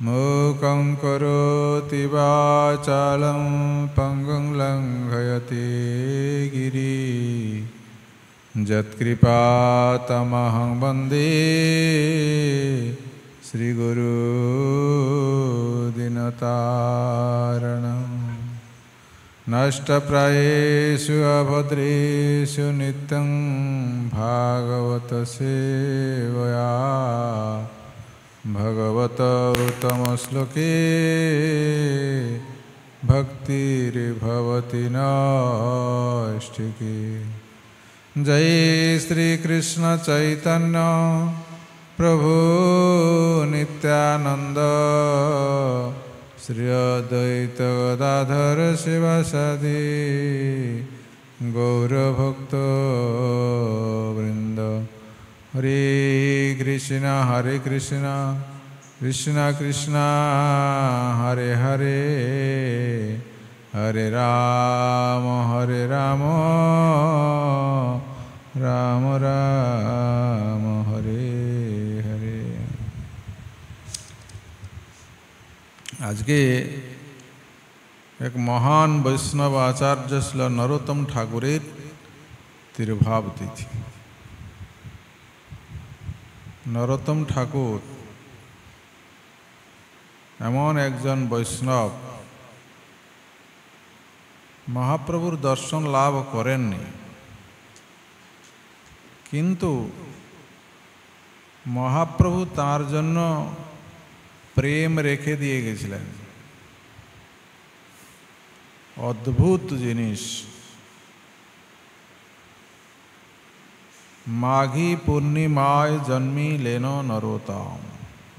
मूकं करोति वाचालं पङ्गुं लङ्घयति गिरिं यत्कृपातमहं वन्दे श्रीगुरु दीनतारणं नष्टप्रायेषु अभद्रेषु नित्यं भागवत सेवया भगवत उत्तमश्लोके भक्तिर्भवति नैष्ठिकी। जय श्री कृष्ण चैतन्य प्रभु नित्यानंद श्री अद्वैत गदाधर शिवासादि गौरभक्त वृंद। हरे कृष्ण कृष्ण कृष्ण हरे हरे, हरे राम राम राम हरे हरे। आज के एक महान वैष्णव आचार्य श्री नरोत्तम ठाकुरेर तिरुभाव तिथि। नरोत्तम ठाकुर एमन एकजन वैष्णव महाप्रभुर दर्शन लाभ करेनনি, किन्तु महाप्रभु तार जन्य प्रेम रेखे दिए गेছিলেন। अद्भुत जिनिस। माघी पूर्णिमाय जन्मिलेन नरोत्तम।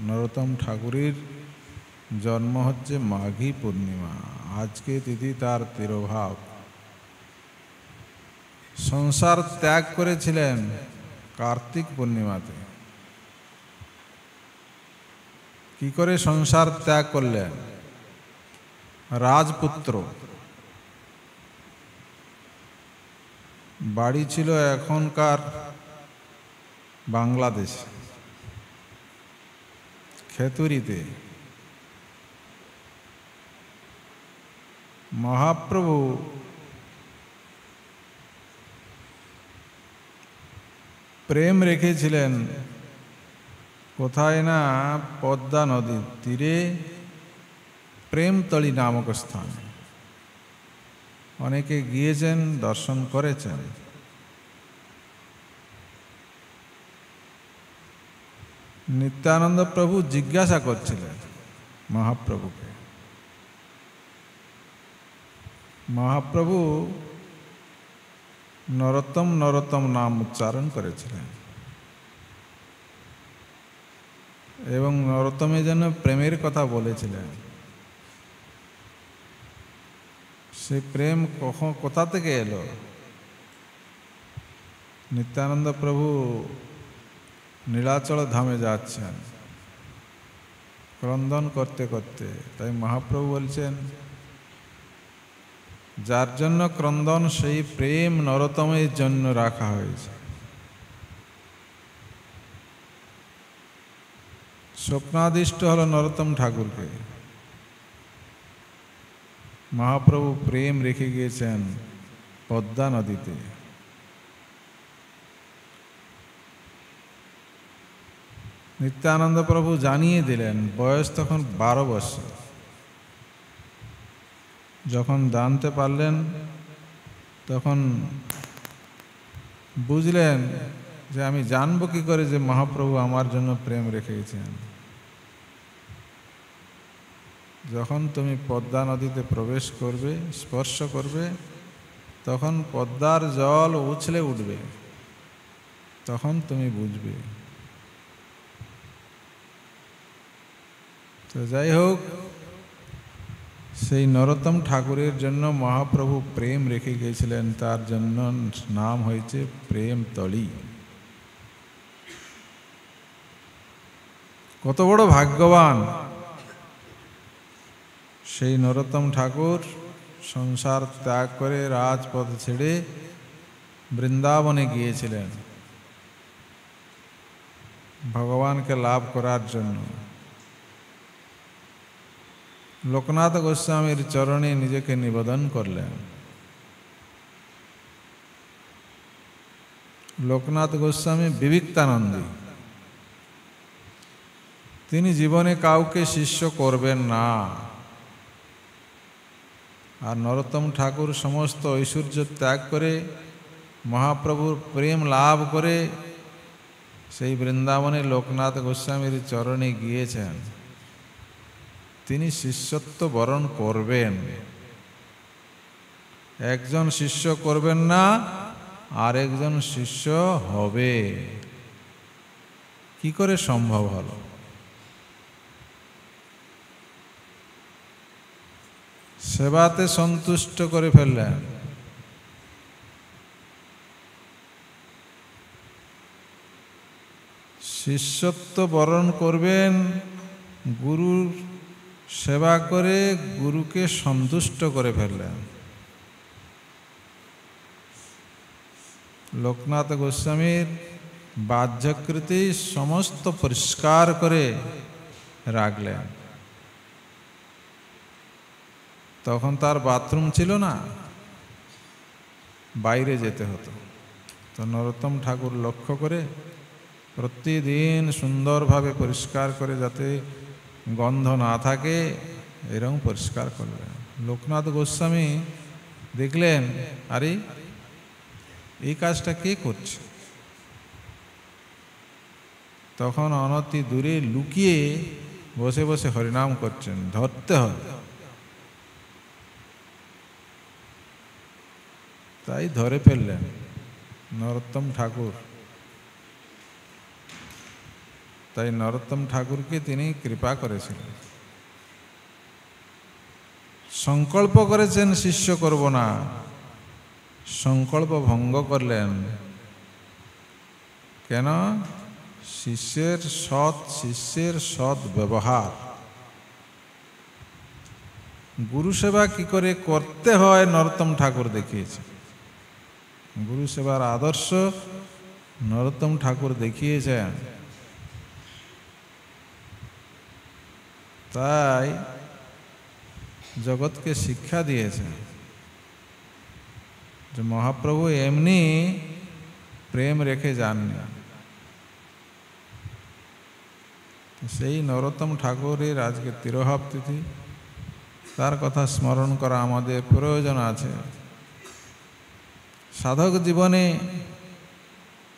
नरोत्तम ठाकुरेर जन्म হচ্ছে माघी पूर्णिमा। आज के तिथि तार तिरुभाव। संसार त्याग করেছিলেন कार्तिक पूर्णिमाते। কি করে সংসার ত্যাগ করলেন? রাজপুত্র, বাড়ি ছিল এখনকার বাংলাদেশ খেতুরিতে। महाप्रभु प्रेम रेखेছিলেন কোথায় না পদ্মা নদীর তীরে প্রেমতলী নামক স্থানে। অনেকে গিয়েছেন, দর্শন করেছেন। নিত্যানন্দ প্রভু জিজ্ঞাসা করছিলেন মহাপ্রভুকে। মহাপ্রভু নরোত্তম নরোত্তম নাম উচ্চারণ করেছিলেন এবং নরোত্তমের জন্য প্রেমের কথা বলেছিলেন। সেই প্রেম কোথা থেকে এলো? নিত্যানন্দ প্রভু নীলাচল ধামে যাচ্ছেন ক্রন্দন করতে করতে। তাই মহাপ্রভু বলছেন, যার জন্য ক্রন্দন সেই প্রেম নরোত্তমের জন্য রাখা হয়েছে। স্বপ্নাদিষ্ট হল নরোত্তম ঠাকুরকে। মহাপ্রভু প্রেম রেখে গিয়েছেন পদ্মা নদীতে। নিত্যানন্দ প্রভু জানিয়ে দিলেন। বয়স তখন 12 বছর। যখন জানতে পারলেন তখন বুঝলেন যে আমি জানবো কি করে যে মহাপ্রভু আমার জন্য প্রেম রেখে গেছেন। যখন তুমি পদ্মা নদীতে প্রবেশ করবে, স্পর্শ করবে, তখন পদ্মার জল উছলে উঠবে, তখন তুমি বুঝবে। তো যাই হোক, সেই নরোত্তম ঠাকুরের জন্য মহাপ্রভু প্রেম রেখে গিয়েছিলেন। তার জন্য নাম হয়েছে প্রেমতলী। কত বড় ভাগ্যবান সেই নরোত্তম ঠাকুর! সংসার ত্যাগ করে রাজপথ ছেড়ে বৃন্দাবনে গিয়েছিলেন ভগবানকে লাভ করার জন্য। লোকনাথ গোস্বামীর চরণে নিজেকে নিবেদন করলেন। লোকনাথ গোস্বামী বিবিক্তানন্দী, তিনি জীবনে কাউকে শিষ্য করবেন না। আর নরোত্তম ঠাকুর সমস্ত ঐশ্বর্য ত্যাগ করে মহাপ্রভুর প্রেম লাভ করে সেই বৃন্দাবনে লোকনাথ গোস্বামীর চরণে গিয়েছেন। তিনি শিষ্যত্ব বরণ করবেন, একজন শিষ্য করবেন না, আর একজন শিষ্য হবে। কি করে সম্ভব হলো? সেবাতে সন্তুষ্ট করে ফেললেন। শিষ্যত্ব বরণ করবেন, গুরুর সেবা করে গুরুকে সন্তুষ্ট করে ফেললেন। লোকনাথ গোস্বামীর বাহ্যকৃতি সমস্ত পরিষ্কার করে রাখলেন। তখন তার বাথরুম ছিল না, বাইরে যেতে হতো। তো নরোত্তম ঠাকুর লক্ষ্য করে প্রতিদিন সুন্দরভাবে পরিষ্কার করে, যাতে গন্ধ না থাকে, এরকম পরিষ্কার করলেন। লোকনাথ গোস্বামী দেখলেন, আরে এই কাজটা কে করছে? তখন অনতি দূরে লুকিয়ে বসে বসে হরিনাম করছেন। ধরতে হবে, তাই ধরে ফেললেন নরোত্তম ঠাকুর। তাই নরোত্তম ঠাকুরকে তিনি কৃপা করেছিলেন। সংকল্প করেছেন শিষ্য করব না, সংকল্প ভঙ্গ করলেন। কেন? শিষ্যের সৎ ব্যবহার, গুরু সেবা কি করে করতে হয় নরোত্তম ঠাকুর দেখিয়েছে। গুরু সেবার আদর্শ নরোত্তম ঠাকুর দেখিয়েছেন। তাই জগৎকে শিক্ষা দিয়েছেন যে মহাপ্রভু এমনি প্রেম রেখে যাননি। সেই নরোত্তম ঠাকুরের আজকে তিরোভাব তিথি, তার কথা স্মরণ করা আমাদের প্রয়োজন আছে। সাধক জীবনে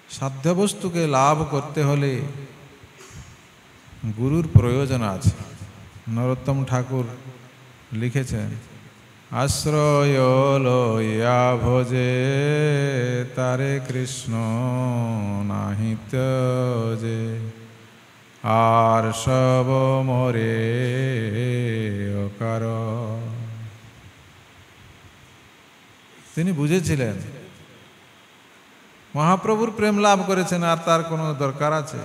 সাধ্যবস্তুকে লাভ করতে হলে গুরুর প্রয়োজন আছে। নরোত্তম ঠাকুর লিখেছেন, আশ্রয় লইয়া ভজে তারে কৃষ্ণ নাহি ত্যজে, আর সব মরে অকার। তিনি বুঝেছিলেন মহাপ্রভুর প্রেম লাভ করেছেন, আর তার কোনো দরকার আছে?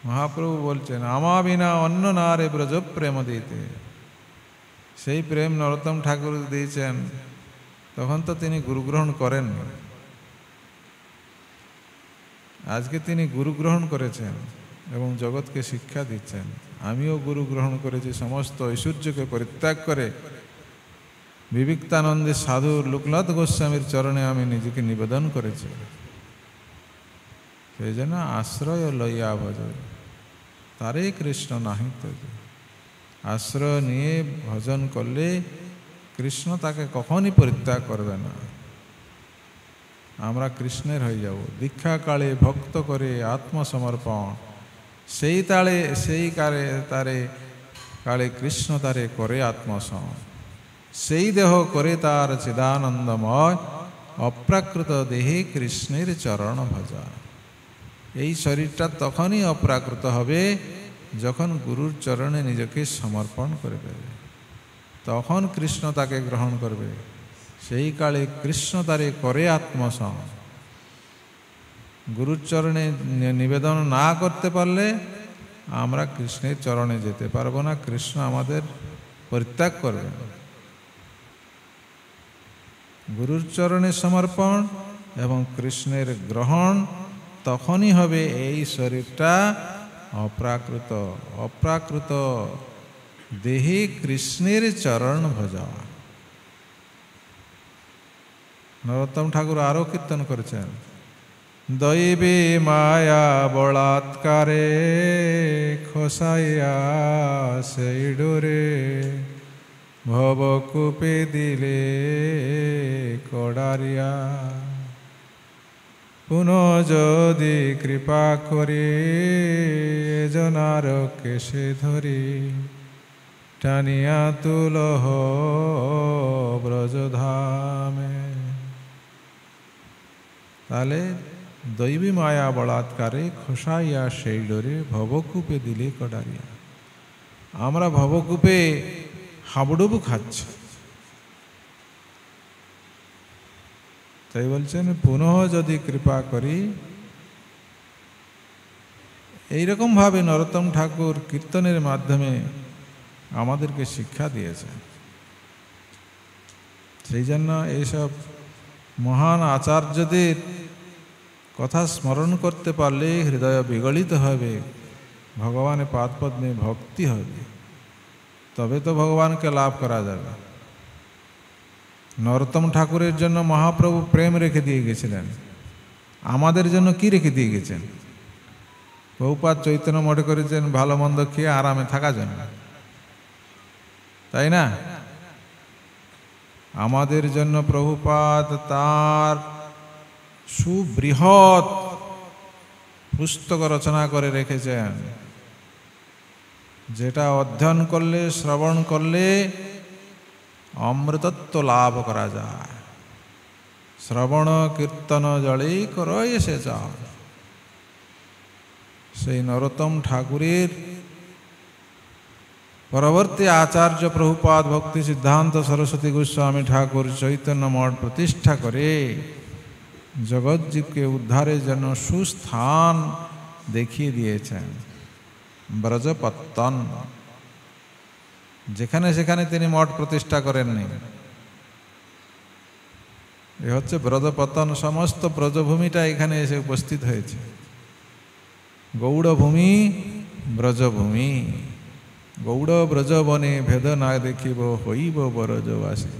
মহাপ্রভু বলছেন, আমা বিনা অন্য নারে ব্রজ প্রেম দিতে। সেই প্রেম নরোত্তম ঠাকুর দিয়েছেন, তখন তো তিনি গুরু গ্রহণ করেন। আজকে তিনি গুরু গ্রহণ করেছেন এবং জগৎকে শিক্ষা দিচ্ছেন। আমিও গুরু গ্রহণ করেছি, সমস্ত ঐশ্বর্যকে পরিত্যাগ করে বিবিক্তানন্দে সাধু লোকনাথ গোস্বামীর চরণে আমি নিজেকে নিবেদন করেছি। সেই জন্য আশ্রয় লইয়া ভজ তারে কৃষ্ণ নাহি ত্যজে। আশ্রয় নিয়ে ভজন করলে কৃষ্ণ তাকে কখনই পরিত্যাগ করবে না। আমরা কৃষ্ণের হয়ে যাব। দীক্ষা কালে ভক্ত করে আত্মসমর্পণ, সেই কালে কৃষ্ণ তারে করে আত্মসমর্পণ। সেই দেহ করে তার চিদানন্দময়, অপ্রাকৃত দেহে কৃষ্ণের চরণ ভজা। এই শরীরটা তখনই অপ্রাকৃত হবে যখন গুরুর চরণে নিজেকে সমর্পণ করে দেবে, তখন কৃষ্ণ তাকে গ্রহণ করবে। সেই কালে কৃষ্ণ তারে করে আত্মসম। গুরুর চরণে নিবেদন না করতে পারলে আমরা কৃষ্ণের চরণে যেতে পারবো না, কৃষ্ণ আমাদের পরিত্যাগ করবে। গুরুর চরণে সমর্পণ এবং কৃষ্ণের গ্রহণ তখনই হবে এই শরীরটা অপ্রাকৃত। দেহে কৃষ্ণের চরণ ভজা। নরোত্তম ঠাকুর আরো কীর্তন করেছেন, দৈবে মায়া বলাৎকারে খসাইয়া সেই ডোরে ভবকূপে দিলে কড়ারিয়া। পুনঃ যদি কৃপা করে জনার কেশে ধরি টানিয়া তুলহ ব্রজধামে। তাহলে দৈবী মায়া বলাৎকারে খসাইয়া সেই ডোরে ভবকূপে দিলে কড়ারিয়া। আমরা ভবকূপে হাবুডুবু খাচ্ছি, তাই বলছেন পুনঃ যদি কৃপা করি। এইরকম ভাবে নরোত্তম ঠাকুর কীর্তনের মাধ্যমে আমাদেরকে শিক্ষা দিয়েছেন। সেই জন্য এইসব মহান আচার্যদের কথা স্মরণ করতে পারলে হৃদয় বিগলিত হবে, ভগবানের পাদপদ্মে ভক্তি হবে, তবে তো ভগবানকে লাভ করা যাবে। নরোত্তম ঠাকুরের জন্য মহাপ্রভু প্রেম রেখে দিয়ে গেছিলেন, আমাদের জন্য কি রেখে দিয়ে গেছেন? বহুপাত চৈতন্য মঠে করেছেন ভালো মন্দ খেয়ে আরামে থাকা জন্য, তাই না? আমাদের জন্য প্রভুপাদ তার সুবৃহৎ পুস্তক রচনা করে রেখেছেন, যেটা অধ্যয়ন করলে, শ্রবণ করলে অমৃতত্ব লাভ করা যায়। শ্রবণ কীর্তন জলেই করয় সে চাও। সেই নরোত্তম ঠাকুরের পরবর্তী আচার্য প্রভুপাদ ভক্তি সিদ্ধান্ত সরস্বতী গোস্বামী ঠাকুর চৈতন্য মঠ প্রতিষ্ঠা করে জগৎজীবকে উদ্ধারের জন্য সুস্থান দেখিয়ে দিয়েছেন। ব্রজপত্তন, যেখানে সেখানে তিনি মঠ প্রতিষ্ঠা করেননি। এ হচ্ছে ব্রজপত্তন, সমস্ত ব্রজভূমিটা এখানে এসে উপস্থিত হয়েছে। গৌড়ভূমি ব্রজভূমি, গৌড় ব্রজবনে ভেদ না দেখিব হইব ব্রজবাসী।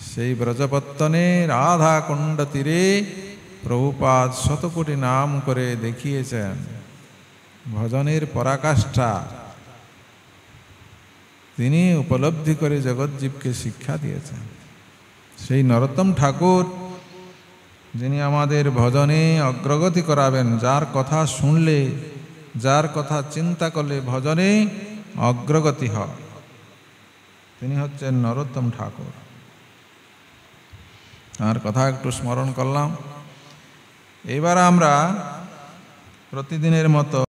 সেই ব্রজপত্তনে রাধা কুণ্ড তীরে প্রভুপাদ শতকোটি নাম করে দেখিয়েছেন ভজনের পরাকাষ্ঠা। তিনি উপলব্ধি করে জগৎজীবকে শিক্ষা দিয়েছেন। সেই নরোত্তম ঠাকুর, যিনি আমাদের ভজনে অগ্রগতি করাবেন, যার কথা শুনলে, যার কথা চিন্তা করলে ভজনে অগ্রগতি হয়, তিনি হচ্ছেন নরোত্তম ঠাকুর। তার কথা একটু স্মরণ করলাম। এবার আমরা প্রতিদিনের মতো